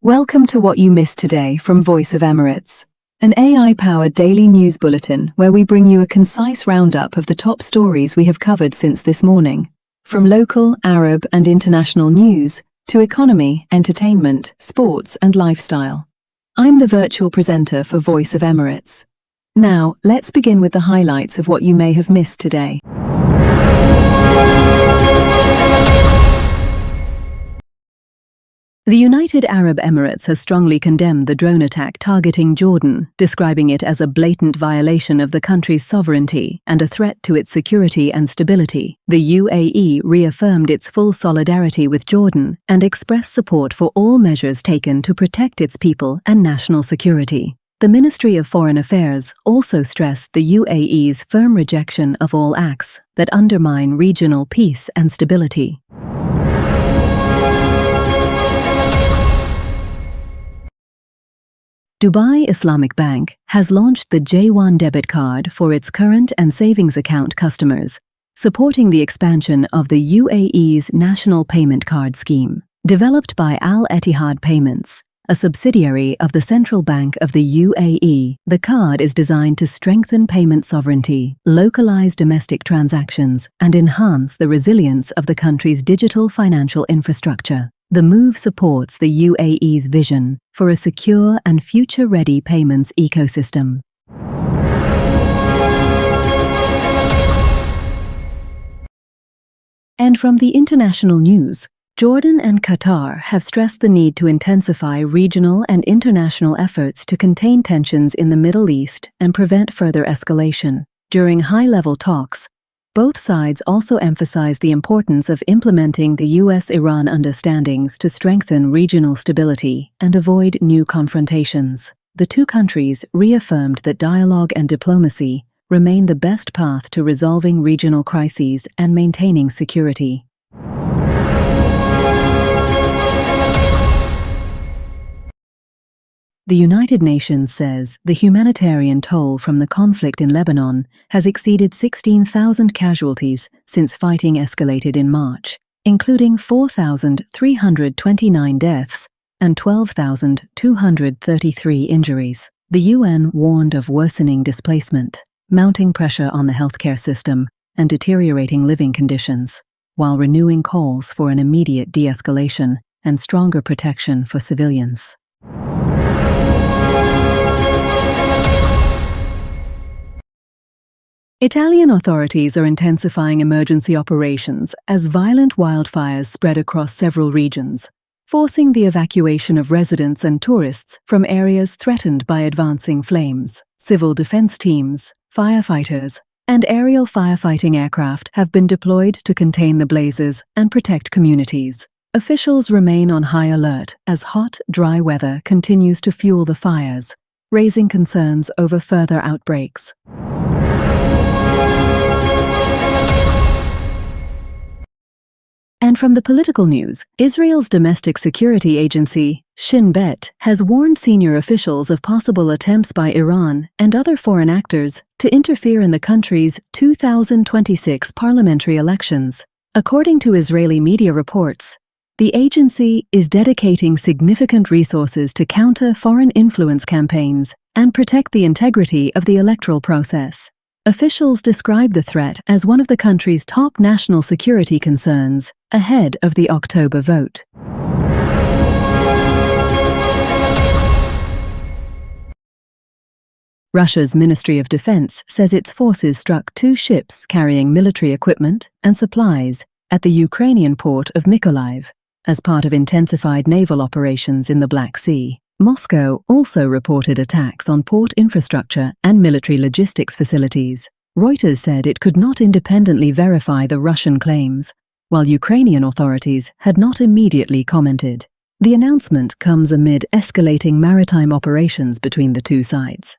Welcome to What You Missed Today from Voice of Emirates, an AI-powered daily news bulletin where we bring you a concise roundup of the top stories we have covered since this morning. From local, Arab and international news to economy, entertainment, sports and lifestyle. I'm the virtual presenter for Voice of Emirates. Now, let's begin with the highlights of what you may have missed today. The United Arab Emirates has strongly condemned the drone attack targeting Jordan, describing it as a blatant violation of the country's sovereignty and a threat to its security and stability. The UAE reaffirmed its full solidarity with Jordan and expressed support for all measures taken to protect its people and national security. The Ministry of Foreign Affairs also stressed the UAE's firm rejection of all acts that undermine regional peace and stability. Dubai Islamic Bank has launched the J1 debit card for its current and savings account customers, supporting the expansion of the UAE's national payment card scheme. Developed by Al Etihad Payments, a subsidiary of the Central Bank of the UAE, the card is designed to strengthen payment sovereignty, localize domestic transactions, and enhance the resilience of the country's digital financial infrastructure. The move supports the UAE's vision for a secure and future-ready payments ecosystem. And from the international news, Jordan and Qatar have stressed the need to intensify regional and international efforts to contain tensions in the Middle East and prevent further escalation. During high-level talks, both sides also emphasized the importance of implementing the US-Iran understandings to strengthen regional stability and avoid new confrontations. The two countries reaffirmed that dialogue and diplomacy remain the best path to resolving regional crises and maintaining security. The United Nations says the humanitarian toll from the conflict in Lebanon has exceeded 16,000 casualties since fighting escalated in March, including 4,329 deaths and 12,233 injuries. The UN warned of worsening displacement, mounting pressure on the healthcare system, and deteriorating living conditions, while renewing calls for an immediate de-escalation and stronger protection for civilians. Italian authorities are intensifying emergency operations as violent wildfires spread across several regions, forcing the evacuation of residents and tourists from areas threatened by advancing flames. Civil defense teams, firefighters, and aerial firefighting aircraft have been deployed to contain the blazes and protect communities. Officials remain on high alert as hot, dry weather continues to fuel the fires, raising concerns over further outbreaks. And from the political news, Israel's domestic security agency, Shin Bet, has warned senior officials of possible attempts by Iran and other foreign actors to interfere in the country's 2026 parliamentary elections. According to Israeli media reports, the agency is dedicating significant resources to counter foreign influence campaigns and protect the integrity of the electoral process. Officials describe the threat as one of the country's top national security concerns ahead of the October vote. Russia's Ministry of Defense says its forces struck two ships carrying military equipment and supplies at the Ukrainian port of Mykolaiv as part of intensified naval operations in the Black Sea. Moscow also reported attacks on port infrastructure and military logistics facilities. Reuters said it could not independently verify the Russian claims, while Ukrainian authorities had not immediately commented. The announcement comes amid escalating maritime operations between the two sides.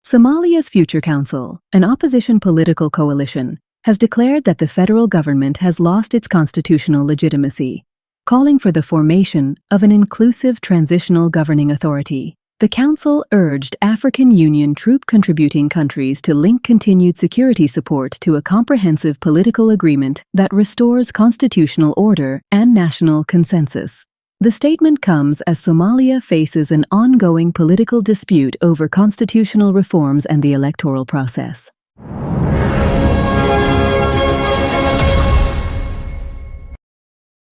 Somalia's Future Council, an opposition political coalition, has declared that the federal government has lost its constitutional legitimacy, calling for the formation of an inclusive transitional governing authority. The Council urged African Union troop-contributing countries to link continued security support to a comprehensive political agreement that restores constitutional order and national consensus. The statement comes as Somalia faces an ongoing political dispute over constitutional reforms and the electoral process.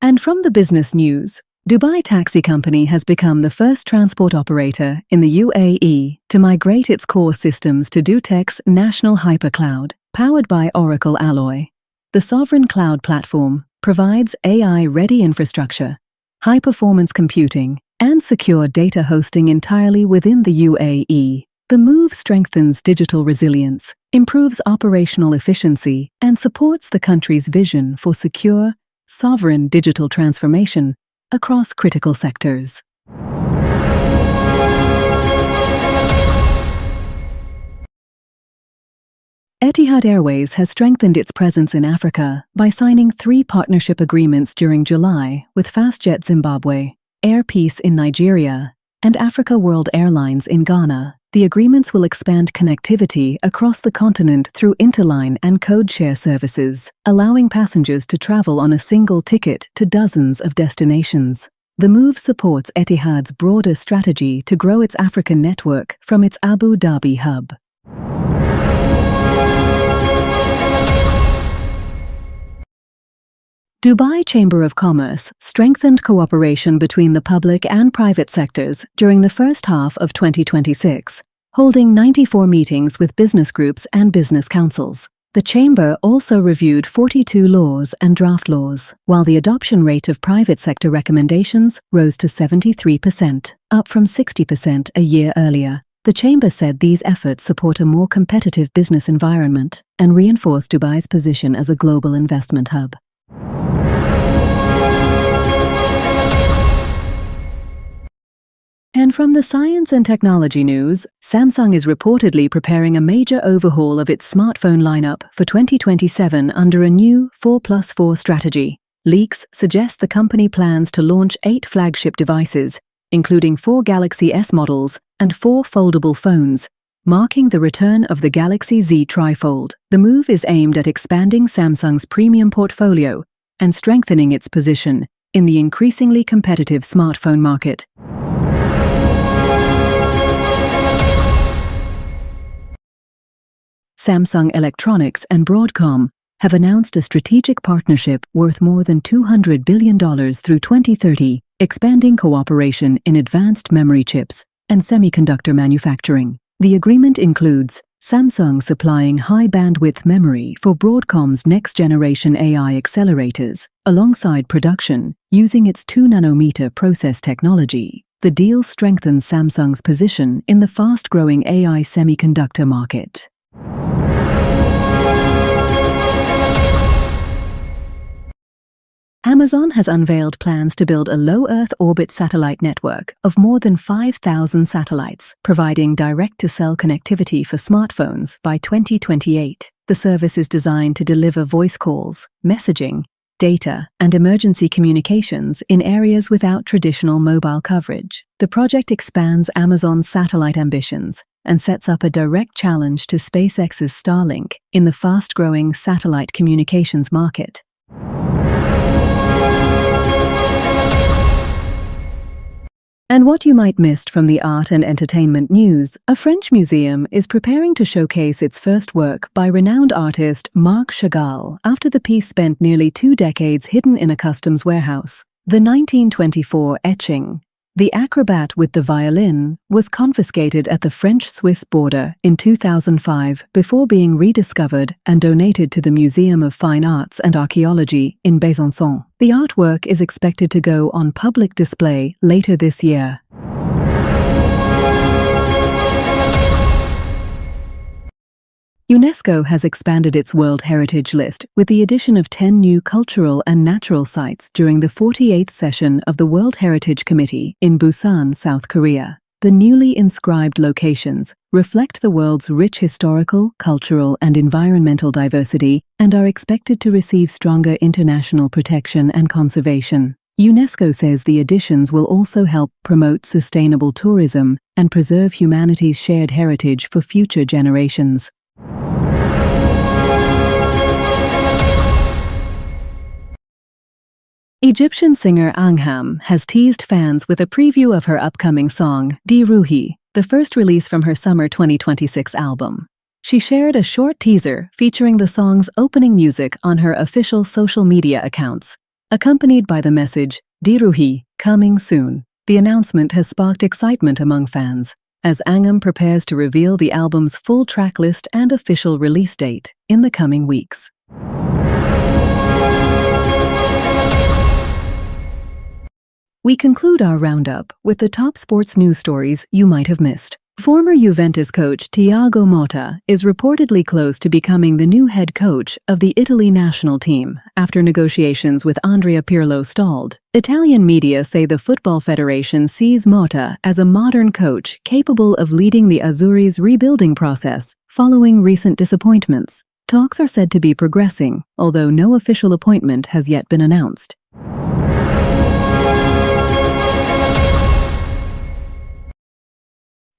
And from the business news, Dubai Taxi Company has become the first transport operator in the UAE to migrate its core systems to Dutech's national hypercloud, powered by Oracle Alloy. The sovereign cloud platform provides AI-ready infrastructure, high-performance computing, and secure data hosting entirely within the UAE. The move strengthens digital resilience, improves operational efficiency, and supports the country's vision for secure, sovereign digital transformation across critical sectors. Etihad Airways has strengthened its presence in Africa by signing 3 partnership agreements during July with Fastjet Zimbabwe, Air Peace in Nigeria, and Africa World Airlines in Ghana. The agreements will expand connectivity across the continent through interline and code share services, allowing passengers to travel on a single ticket to dozens of destinations. The move supports Etihad's broader strategy to grow its African network from its Abu Dhabi hub. Dubai Chamber of Commerce strengthened cooperation between the public and private sectors during the first half of 2026, holding 94 meetings with business groups and business councils. The Chamber also reviewed 42 laws and draft laws, while the adoption rate of private sector recommendations rose to 73%, up from 60% a year earlier. The Chamber said these efforts support a more competitive business environment and reinforce Dubai's position as a global investment hub. And from the science and technology news, Samsung is reportedly preparing a major overhaul of its smartphone lineup for 2027 under a new 4+4 strategy. Leaks suggest the company plans to launch 8 flagship devices, including 4 Galaxy S models and 4 foldable phones, marking the return of the Galaxy Z Trifold. The move is aimed at expanding Samsung's premium portfolio and strengthening its position in the increasingly competitive smartphone market. Samsung Electronics and Broadcom have announced a strategic partnership worth more than $200 billion through 2030, expanding cooperation in advanced memory chips and semiconductor manufacturing. The agreement includes Samsung supplying high-bandwidth memory for Broadcom's next-generation AI accelerators, alongside production using its 2-nanometer process technology. The deal strengthens Samsung's position in the fast-growing AI semiconductor market. Amazon has unveiled plans to build a low-Earth orbit satellite network of more than 5,000 satellites, providing direct-to-cell connectivity for smartphones by 2028. The service is designed to deliver voice calls, messaging, data, and emergency communications in areas without traditional mobile coverage. The project expands Amazon's satellite ambitions and sets up a direct challenge to SpaceX's Starlink in the fast-growing satellite communications market. And what you might missed from the art and entertainment news, a French museum is preparing to showcase its first work by renowned artist Marc Chagall after the piece spent nearly 2 decades hidden in a customs warehouse. The 1924 etching, "The Acrobat with the Violin," was confiscated at the French-Swiss border in 2005 before being rediscovered and donated to the Museum of Fine Arts and Archaeology in Besançon. The artwork is expected to go on public display later this year. UNESCO has expanded its World Heritage List with the addition of 10 new cultural and natural sites during the 48th session of the World Heritage Committee in Busan, South Korea. The newly inscribed locations reflect the world's rich historical, cultural, and environmental diversity and are expected to receive stronger international protection and conservation. UNESCO says the additions will also help promote sustainable tourism and preserve humanity's shared heritage for future generations. Egyptian singer Angham has teased fans with a preview of her upcoming song, Di Ruhi, the first release from her summer 2026 album. She shared a short teaser featuring the song's opening music on her official social media accounts, accompanied by the message, Di Ruhi, coming soon. The announcement has sparked excitement among fans, as Angham prepares to reveal the album's full track list and official release date in the coming weeks. We conclude our roundup with the top sports news stories you might have missed. Former Juventus coach Thiago Motta is reportedly close to becoming the new head coach of the Italy national team after negotiations with Andrea Pirlo stalled. Italian media say the Football Federation sees Motta as a modern coach capable of leading the Azzurri's rebuilding process following recent disappointments. Talks are said to be progressing, although no official appointment has yet been announced.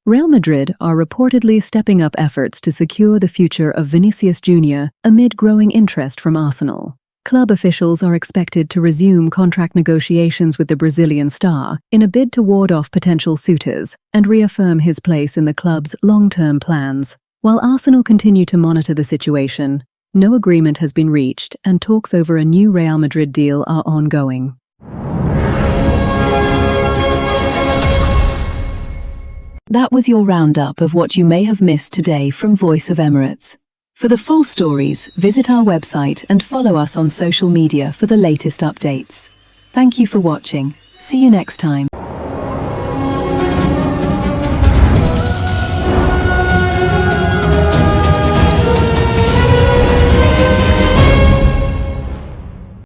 Real Madrid are reportedly stepping up efforts to secure the future of Vinicius Jr. amid growing interest from Arsenal. Club officials are expected to resume contract negotiations with the Brazilian star in a bid to ward off potential suitors and reaffirm his place in the club's long-term plans. While Arsenal continue to monitor the situation, no agreement has been reached and talks over a new Real Madrid deal are ongoing. That was your roundup of what you may have missed today from Voice of Emirates. For the full stories, visit our website and follow us on social media for the latest updates. Thank you for watching. See you next time.